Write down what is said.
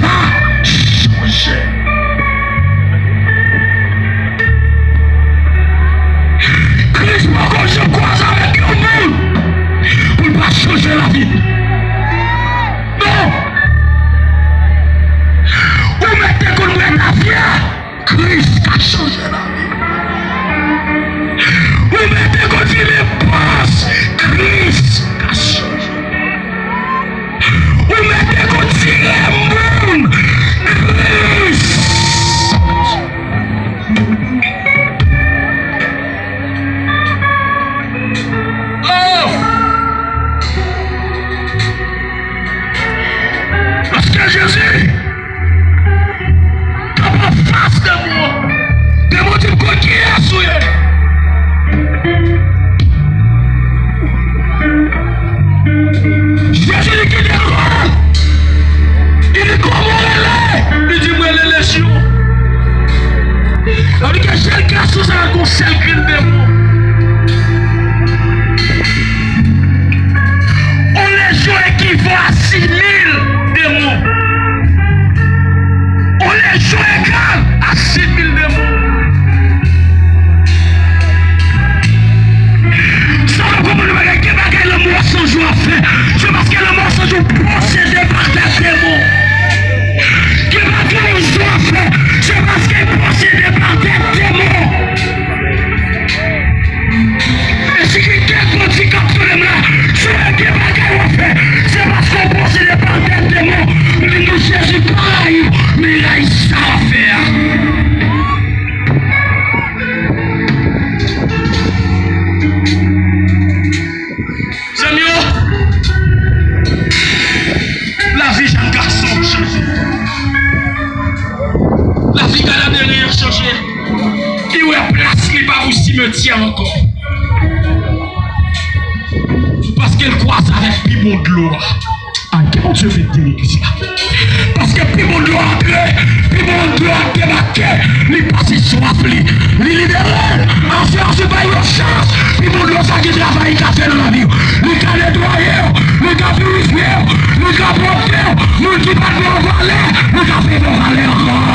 ça changé. Christ m'a quand je croise avec le monde pour ne pas changer la vie. Non. Ou mettez qu'on met la vie, Christ a changé la vie. Ou mettez qu'on dit les passes, Christ a changé. Ou mettez qu'on dit les moun, Christ. Oh! Parce que Jésus, t'as pas face de moi. De moi, tu me crois qui est souillé. Jésus dit qu'il est roi. Il dit comment elle est. Il dit moi elle est légion. Il dit que j'ai le cas sous un conseil qu'il démon. On légion équivaut à 6 000 démons. On légion égale à 6 000 démons. Ça va comme le bagage qui bagaille le morceau joue à faire. C'est parce que le morceau joue possédé par des démons. Qui bagaille le joue à faire. C'est parce qu'il est possédé par des démons. Et si quelqu'un dit comme tout le monde, c'est qui bagaille le fait. C'est parce qu'on est possédé par des démons. Mais nous Jésus pareil, mais là il sait à faire. La vie d'un garçon changé. La vie d'un derrière changé. Il y a place qui va au cimetière encore. Parce qu'elle croise avec Pimon de l'eau. En quel moment je vais te dire ça? Parce que Pimon de l'eau a créé, Pimon de l'eau a démarqué, il passe soif, il libéré. Enfin, je vais une chance. Pimon de l'eau, ça qui travaille, qui a fait dans la vie. Il a nettoyé, il a purifié, il a porté, il a pas de valer, il a fait de valer encore.